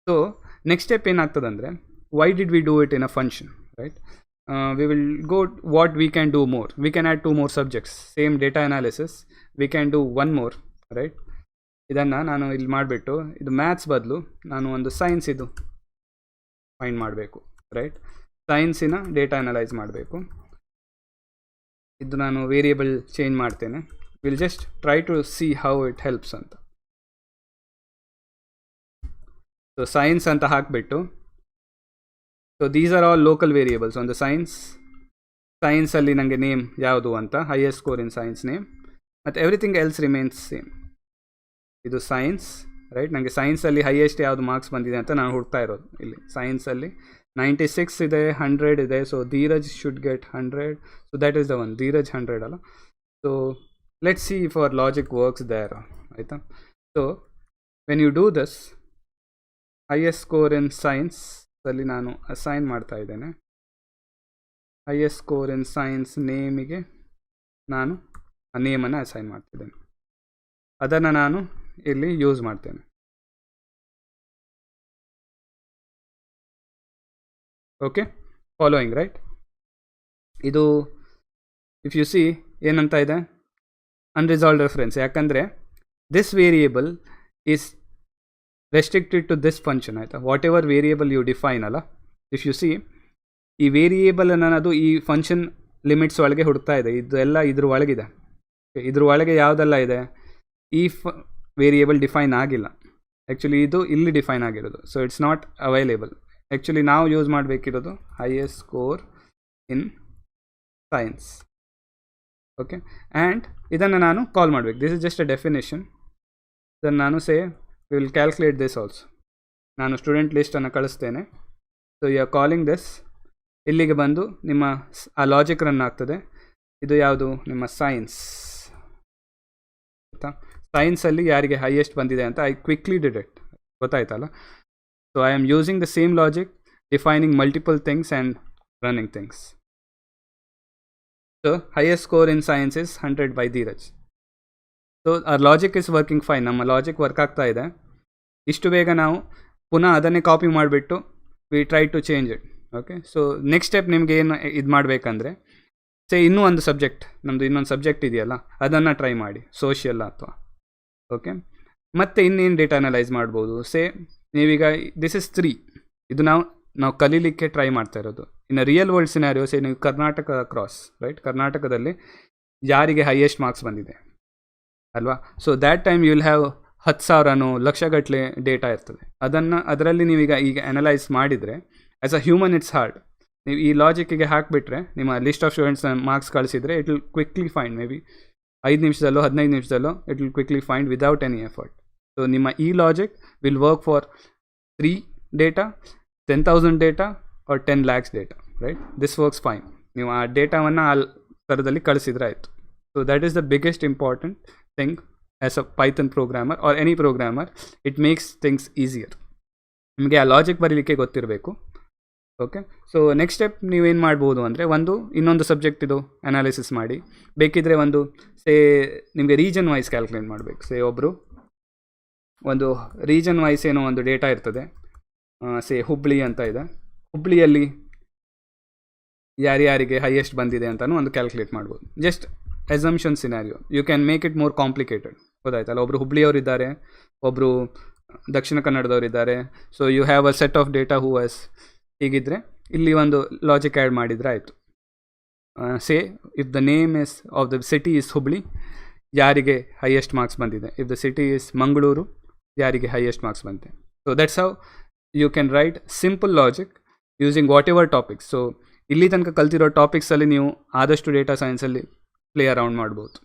So next step ಏನಾಗ್ತದೆ ಅಂದರೆ, why did we do it in a function, right? We will go what we can do more. We can add 2 more subjects, same data analysis, we can do 1 more, right? ಇದನ್ನು ನಾನು ಇಲ್ಲಿ ಮಾಡಿಬಿಟ್ಟು, ಇದು maths ಬದಲು ನಾನು ಒಂದು science ಇದು find ಮಾಡಬೇಕು, ರೈಟ್? ಸೈನ್ಸಿನ ಡೇಟಾ ಅನಲೈಸ್ ಮಾಡಬೇಕು. ಇದು ನಾನು ವೇರಿಯೇಬಲ್ ಚೇಂಜ್ ಮಾಡ್ತೇನೆ. Will just try to see how it helps ಅಂತ. ಸೊ ಸೈನ್ಸ್ ಅಂತ ಹಾಕಿಬಿಟ್ಟು, so these are all local variables on the science. ಸೈನ್ಸಲ್ಲಿ ನನಗೆ ನೇಮ್ ಯಾವುದು ಅಂತ, highest score in science name, ಮತ್ತು ಎವ್ರಿಥಿಂಗ್ ಎಲ್ಸ್ ರಿಮೇನ್ಸ್ ಸೇಮ್. ಇದು ಸೈನ್ಸ್, ರೈಟ್? ನನಗೆ ಸೈನ್ಸಲ್ಲಿ ಹೈಯೆಸ್ಟ್ ಯಾವುದು ಮಾರ್ಕ್ಸ್ ಬಂದಿದೆ ಅಂತ ನಾನು ಹುಡ್ತಾ ಇರೋದು. ಇಲ್ಲಿ ಸೈನ್ಸಲ್ಲಿ 96 ಇದೆ, 100 ಇದೆ. So Dheeraj should get 100. So that is the one. Dheeraj 100 ಅಲ್ಲ. So let's see if our logic works there, ಆಯಿತಾ? So when you do this, highest score in science ಅಲ್ಲಿ ನಾನು ಅಸೈನ್ ಮಾಡ್ತಾ ಇದ್ದೇನೆ. ಹೈಯೆಸ್ಟ್ ಸ್ಕೋರ್ ಇನ್ ಸೈನ್ಸ್ ನೇಮಿಗೆ ನಾನು ಆ ನೇಮನ್ನು ಅಸೈನ್ ಮಾಡ್ತಿದ್ದೇನೆ. ಅದನ್ನು ನಾನು ಇಲ್ಲಿ ಯೂಸ್ ಮಾಡ್ತೇನೆ. Okay, following, right? ಇದು ಇಫ್ ಯು ಸಿ ಏನಂತ ಇದೆ, ಅನ್ರಿಸಾಲ್ವ್ಡ್ ರೆಫರೆನ್ಸ್. ಯಾಕಂದರೆ this variable is restricted to this function, ಆಯಿತಾ? Whatever variable you define ಅಲ್ಲ, ಇಫ್ ಯು ಸಿ ಈ ವೇರಿಯೇಬಲ್ ಅನ್ನೋದು ಈ ಫಂಕ್ಷನ್ ಲಿಮಿಟ್ಸ್ ಒಳಗೆ ಹುಡುಕ್ತಾ ಇದೆ. ಇದು ಎಲ್ಲ ಇದ್ರ ಒಳಗಿದೆ. ಇದ್ರ ಒಳಗೆ ಯಾವುದೆಲ್ಲ ಇದೆ, ಈ ವೇರಿಯೇಬಲ್ ಡಿಫೈನ್ ಆಗಿಲ್ಲ. ಆ್ಯಕ್ಚುಲಿ ಇದು ಇಲ್ಲಿ ಡಿಫೈನ್ ಆಗಿರೋದು. So it's not available. Actually ನಾವು ಯೂಸ್ ಮಾಡಬೇಕಿರೋದು highest score in science. Okay, and ಇದನ್ನು ನಾನು ಕಾಲ್ ಮಾಡಬೇಕು. This is just a definition. ಇದನ್ನು ನಾನು we will calculate this also. ನಾನು ಸ್ಟೂಡೆಂಟ್ ಲಿಸ್ಟನ್ನು ಕಳಿಸ್ತೇನೆ. So you are calling this. ಇಲ್ಲಿಗೆ ಬಂದು ನಿಮ್ಮ ಆ ಲಾಜಿಕ್ ರನ್ ಆಗ್ತದೆ. ಇದು ಯಾವುದು, ನಿಮ್ಮ ಸೈನ್ಸ್, ಆಯಿತಾ? ಸೈನ್ಸಲ್ಲಿ ಯಾರಿಗೆ ಹೈಯೆಸ್ಟ್ ಬಂದಿದೆ ಅಂತ ಐ ಕ್ವಿಕ್ಲಿ ಡಿಡ್ ಇಟ್, ಗೊತ್ತಾಯ್ತಲ್ಲ? So I am using the same logic, defining multiple things and running things. So highest score in science is 100 by Dheeraj. So our logic is working fine. ನಮ್ಮ logic work ಆಗ್ತಾ ಇದೆ. ಇಷ್ಟು ಬೇಗ ನಾವು ಪುನಃ ಅದನ್ನೇ copy ಮಾಡಿಬಿಟ್ಟು we try to change it. Okay, so next step ನಿಮಗೆ ಏನು ಇದು ಮಾಡಬೇಕಂದ್ರೆ, ಇನ್ನೂ ಒಂದು ಸಬ್ಜೆಕ್ಟ್, ನಮ್ಮದು ಇನ್ನೊಂದು ಸಬ್ಜೆಕ್ಟ್ ಇದೆಯಲ್ಲ, ಅದನ್ನು ಟ್ರೈ ಮಾಡಿ, ಸೋಷಿಯಲ್ ಅಥವಾ. ಓಕೆ, ಮತ್ತು ಇನ್ನೇನು ಡೇಟಾ ಅನಲೈಸ್ ಮಾಡ್ಬೋದು. ನೀವೀಗ ದಿಸ್ ಇಸ್ 3. ಇದು ನಾವು ಕಲೀಲಿಕ್ಕೆ ಟ್ರೈ ಮಾಡ್ತಾ ಇರೋದು. ಇನ್ನು ರಿಯಲ್ ವರ್ಲ್ಡ್ ಸಿನಾರಿಯೋ, ನೀವು ಕರ್ನಾಟಕ ಕ್ರಾಸ್, ರೈಟ್? ಕರ್ನಾಟಕದಲ್ಲಿ ಯಾರಿಗೆ ಹೈಯೆಸ್ಟ್ ಮಾರ್ಕ್ಸ್ ಬಂದಿದೆ ಅಲ್ವಾ? So that time you will have 10,000 ಲಕ್ಷಗಟ್ಟಲೆ ಡೇಟಾ ಇರ್ತದೆ. ಅದರಲ್ಲಿ ನೀವೀಗ ಅನಲೈಸ್ ಮಾಡಿದರೆ, as a human it's hard. ನೀವು ಈ ಲಾಜಿಕ್ಕಿಗೆ ಹಾಕಿಬಿಟ್ರೆ, ನಿಮ್ಮ ಲಿಸ್ಟ್ ಆಫ್ ಸ್ಟೂಡೆಂಟ್ಸ್ನ ಮಾರ್ಕ್ಸ್ ಕಳಿಸಿದರೆ it will quickly find, maybe 5 ನಿಮಿಷದಲ್ಲೋ 15 ನಿಮಿಷದಲ್ಲೋ it will quickly find without any effort. So ನಿಮ್ಮ ಈ logic will work for 3 data, 10,000 data or 10 lakhs data, right? This works fine. ನೀವು ಆ ಡೇಟಾವನ್ನು ಆ ಥರದಲ್ಲಿ ಕಳಿಸಿದ್ರೆ ಆಯಿತು. So that is the biggest important thing as a Python programmer or any programmer. It makes things easier. ನಿಮಗೆ ಆ logic ಬರೀಲಿಕ್ಕೆ ಗೊತ್ತಿರಬೇಕು. ಓಕೆ, ಸೊ ನೆಕ್ಸ್ಟ್ ಸ್ಟೆಪ್ ನೀವೇನು ಮಾಡ್ಬೋದು ಅಂದರೆ, ಇನ್ನೊಂದು ಸಬ್ಜೆಕ್ಟ್ ಇದು ಅನಾಲಿಸಿಸ್ ಮಾಡಿ, ಬೇಕಿದ್ದರೆ ನಿಮಗೆ ರೀಜನ್ ವೈಸ್ ಕ್ಯಾಲ್ಕುಲೇಟ್ ಮಾಡಬೇಕು. ಒಂದು ರೀಜನ್ ವೈಸ್ ಏನೋ ಒಂದು ಡೇಟಾ ಇರ್ತದೆ. ಹುಬ್ಳಿ ಅಂತ ಇದೆ. ಹುಬ್ಳಿಯಲ್ಲಿ ಯಾರ್ಯಾರಿಗೆ ಹೈಯೆಸ್ಟ್ ಬಂದಿದೆ ಅಂತಲೂ ಒಂದು ಕ್ಯಾಲ್ಕುಲೇಟ್ ಮಾಡ್ಬೋದು. Just assumption scenario. You can make it more complicated. ಗೊತ್ತಾಯ್ತಲ್ಲ? ಒಬ್ಬರು ಹುಬ್ಳಿಯವರಿದ್ದಾರೆ, ಒಬ್ಬರು ದಕ್ಷಿಣ ಕನ್ನಡದವರಿದ್ದಾರೆ. So you have a set of data who has, ಹೀಗಿದ್ದರೆ ಇಲ್ಲಿ ಒಂದು ಲಾಜಿಕ್ ಆ್ಯಡ್ ಮಾಡಿದರೆ ಆಯಿತು. If the name is of the city is Hubli, ಯಾರಿಗೆ ಹೈಯೆಸ್ಟ್ ಮಾರ್ಕ್ಸ್ ಬಂದಿದೆ. If the city is Mangaluru, ಯಾರಿಗೆ ಹೈಯೆಸ್ಟ್ ಮಾರ್ಕ್ಸ್ ಬಂದಿದೆ. So that's how you can write simple logic using whatever topics. ಸೊ ಇಲ್ಲಿ ತನಕ ಕಲ್ತಿರೋ ಟಾಪಿಕ್ಸಲ್ಲಿ ನೀವು ಆದಷ್ಟು ಡೇಟಾ ಸೈನ್ಸಲ್ಲಿ ಪ್ಲೇ ಅರೌಂಡ್ ಮಾಡ್ಬೋದು.